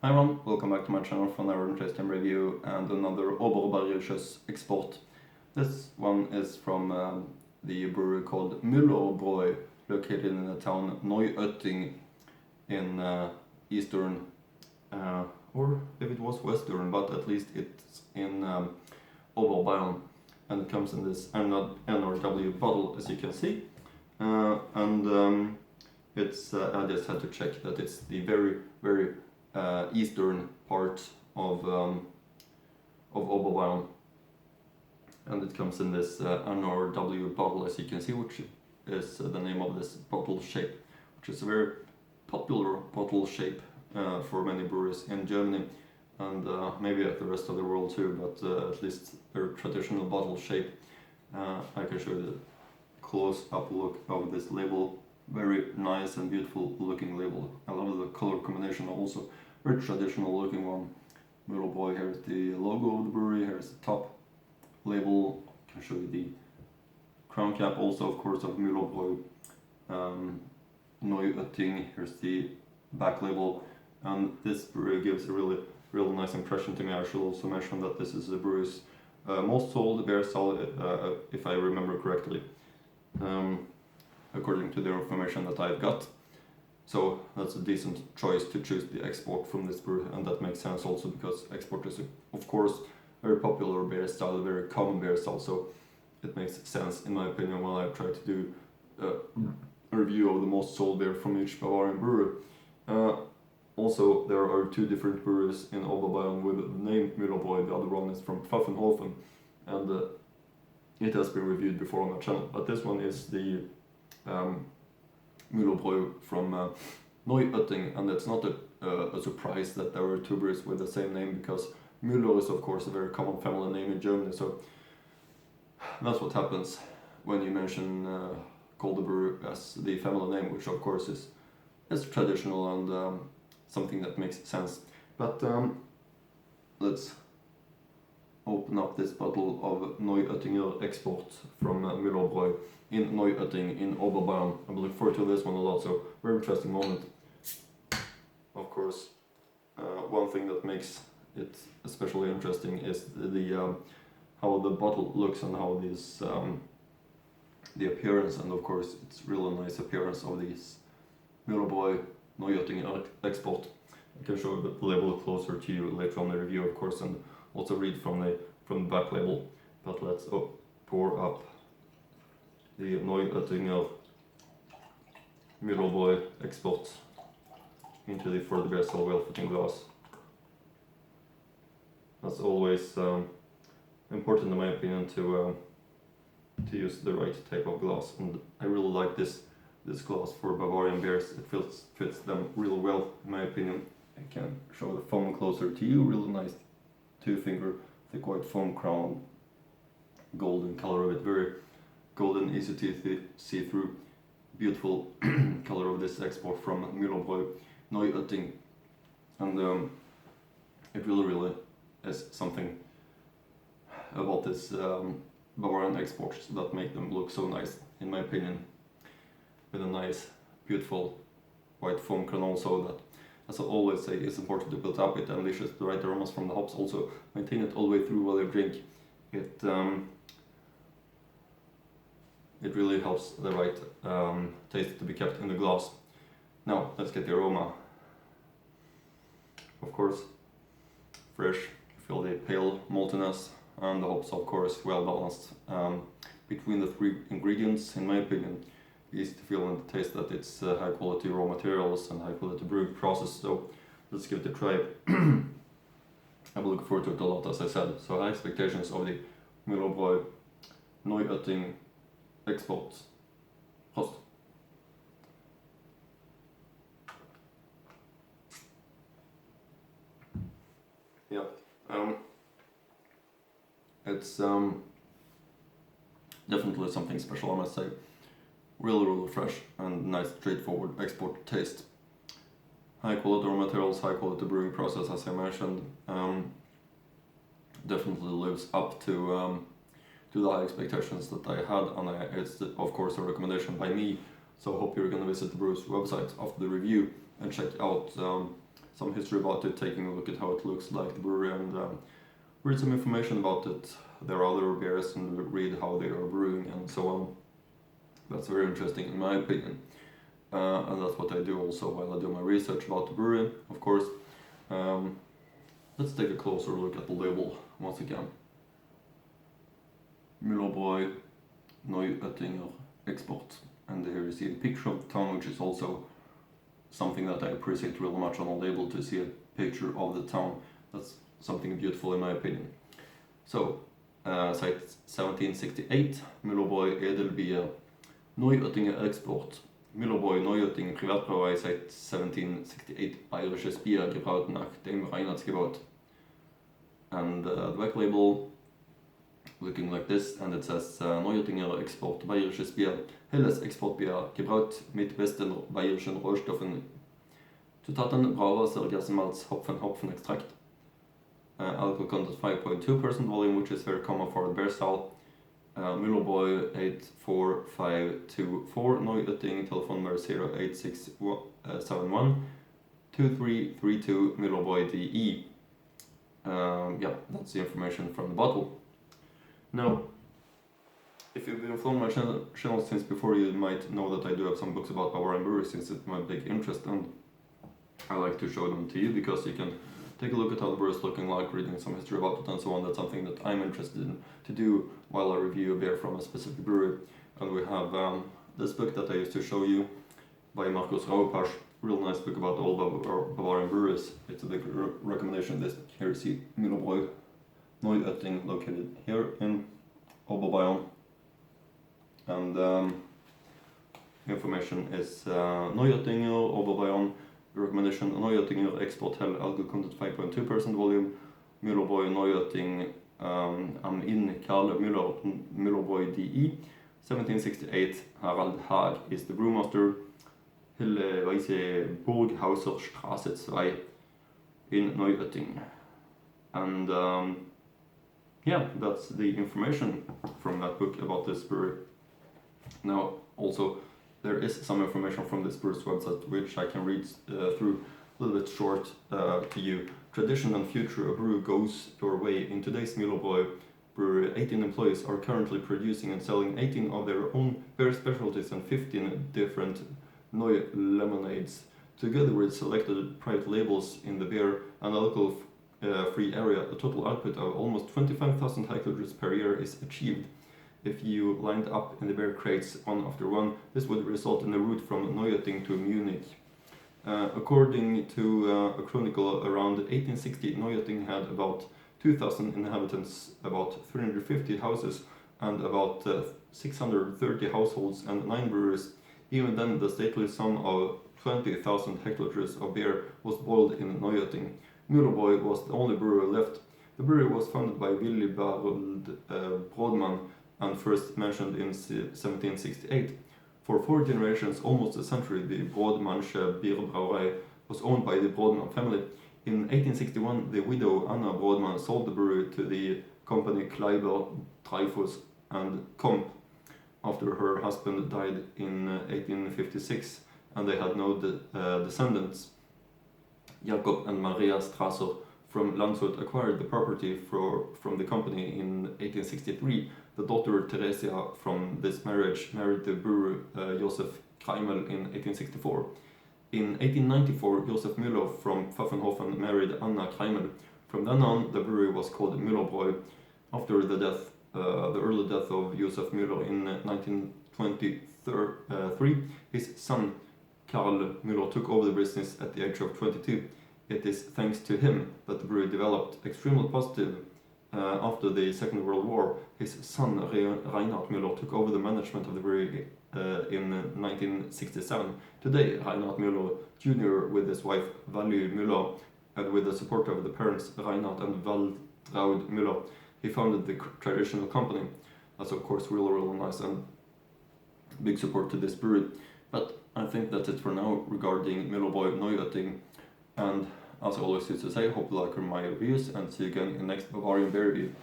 Hi everyone, welcome back to my channel for another interesting review and another Oberbayerisches export. This one is from the brewery called Müllerbräu, located in the town Neuötting in eastern, or if it was western, but at least it's in Oberbayern, and it comes in this NRW bottle, as you can see, it's I just had to check that it's the very eastern part of Oberbayern, and it comes in this NRW bottle, as you can see, which is the name of this bottle shape, which is a very popular bottle shape for many breweries in Germany and maybe at the rest of the world too, but at least their traditional bottle shape. I can show you the close-up look of this label. Very nice and beautiful looking label. I love the color combination also. Very traditional looking one. Müllerbräu, here's the logo of the brewery, here's the top label. I can show you the crown cap also, of course, of Müllerbräu. Neuötting, here's the back label. And this brewery gives a really nice impression to me. I should also mention that this is the brewery's most sold beer style, if I remember correctly, according to the information that I've got. So that's a decent choice to choose the export from this brewery, and that makes sense also because export is, of course, very popular beer style, a very common beer style, so it makes sense, in my opinion, when I try to do a review of the most sold beer from each Bavarian brewery. Also, there are two different breweries in Oberbayern with the name Müllerbräu. The other one is from Pfaffenhofen, and it has been reviewed before on my channel. But this one is the Müllerbräu from Neuötting, and it's not a surprise that there are two breweries with the same name, because Müller is of course a very common family name in Germany, so that's what happens when you mention call the brewery as the family name, which of course is traditional and something that makes sense. But let's open up this bottle of Neuöttinger export from Müllerbräu in Neuötting in Oberbayern. I look forward to this one a lot, so very interesting moment. Of course, one thing that makes it especially interesting is the how the bottle looks and how this the appearance, and of course it's really nice appearance of this Müllerbräu Neuöttinger export. I can show the label closer to you later on the review, of course, and also read from the back label. But let's pour up the Neuöttinger Müllerbräu export into the for the beer style well-fitting glass. That's always important, in my opinion, to use the right type of glass, and I really like this glass for Bavarian beers. It fits them really well, in my opinion. I can show the foam closer to you. Really nice 2-finger thick white foam crown, golden color of it, very golden, easy to see through. Beautiful color of this export from Müllerbräu Neuötting, and it really is something about this Bavarian exports that make them look so nice, in my opinion, with a nice, beautiful white foam crown also that, as I always say, is important to build up. It unleashes the right aromas from the hops, also maintain it all the way through while you drink. It really helps the right taste to be kept in the glass. Now, let's get the aroma. Of course, fresh, feel the pale maltiness, and the hops, of course, well balanced between the three ingredients, in my opinion. Easy to feel and taste that it's high quality raw materials and high quality brewing process, so let's give it a try. I will look forward to it a lot, as I said, so high expectations of the Müllerbräu Neuötting export. Prost! Yeah, it's definitely something special, I must say. Really fresh and nice, straightforward export taste. High quality raw materials, high quality brewing process, as I mentioned. Definitely lives up to the high expectations that I had, and it's of course a recommendation by me. So I hope you're gonna visit the brewer's website after the review and check out some history about it, taking a look at how it looks like, the brewery, and read some information about it, their other beers, and read how they are brewing and so on. That's very interesting in my opinion. And that's what I do also while I do my research about the brewery, of course. Let's take a closer look at the label once again. Müllerbräu, Neuöttinger Export. And here you see a picture of the town, which is also something that I appreciate really much on a label, to see a picture of the town. That's something beautiful in my opinion. So, site 1768, Müllerbräu Edelbier, Neuöttinger Export. Müllerbräu Neuötting Privatbrauerei seit 1768, bayerisches Bier, gebraut nach dem Reinheitsgebot. And the back label looking like this, and it says Neuöttinger Export, bayerisches Bier, helles Exportbier, gebraut mit besten bayerischen Rohstoffen. Zutaten: Brauwasser, Gerstenmalz, Hopfen, Hopfenextract. Alcohol content 5.2% volume, which is very common for the beer style. Müllerbräu 84524, Neuötting, telephone number 08671 2332 Müllerbräu DE. Yeah, that's the information from the bottle. Now, if you've been following my channel since before, you might know that I do have some books about Bavarian breweries, since it's my big interest, and I like to show them to you because you can take a look at how the brew is looking like, reading some history about it and so on. That's something that I'm interested in to do while I review a beer from a specific brewery. And we have this book that I used to show you by Markus Raupasch, real nice book about all Bavarian breweries. It's a big recommendation. This here you see Müllerbräu Neuötting, located here in Oberbayern. And information is Neuöttinger, Oberbayern. Recommendation: Neuöttinger Export, hell, alcohol content 5.2% volume. Müllerbräu Neuötting am Inn, Karl Müller, Müllerbräu DE. 1768, Harald Haag is the brewmaster. Hille Weise Burghauser Straße 2 in Neuötting. And yeah, that's the information from that book about this brewery. Now, also, there is some information from this brewer's website which I can read through a little bit short to you. Tradition and future, a brew goes your way. In today's Müllerbräu brewery, 18 employees are currently producing and selling 18 of their own beer specialties and 15 different Neue lemonades. Together with selected private labels in the beer and alcohol free area, a total output of almost 25,000 hectoliters per year is achieved. If you lined up in the beer crates one after one, this would result in a route from Neuötting to Munich. According to a chronicle, around 1860, Neuötting had about 2,000 inhabitants, about 350 houses, and about 630 households and 9 breweries. Even then, the stately sum of 20,000 hectoliters of beer was boiled in Neuötting. Müllerbräu was the only brewery left. The brewery was founded by Willy Barold Brodmann and first mentioned in 1768. For 4 generations, almost a century, the Brodmannsche Bierbrauerei was owned by the Brodmann family. In 1861, the widow Anna Brodmann sold the brewery to the company Kleiber, Dreyfus and Comp after her husband died in 1856 and they had no descendants. Jakob and Maria Strasser from Landshut acquired the property from the company in 1863. The daughter Theresia from this marriage married the brewer Josef Kreimel in 1864. In 1894, Josef Müller from Pfaffenhofen married Anna Kreimel. From then on, the brewery was called Müllerbräu. After the early death of Josef Müller in 1923, his son Karl Müller took over the business at the age of 22. It is thanks to him that the brewery developed extremely positive. After the Second World War, his son Reinhard Müller took over the management of the brewery in 1967. Today, Reinhard Müller Jr. with his wife Vally Müller and with the support of the parents Reinhard and Waltraud Müller, he founded the traditional company. That's of course really nice and big support to this brewery. But I think that's it for now regarding Müllerbräu Neuötting. And as I always used to say, hope you like my reviews and see you again in the next Bavarian beer review.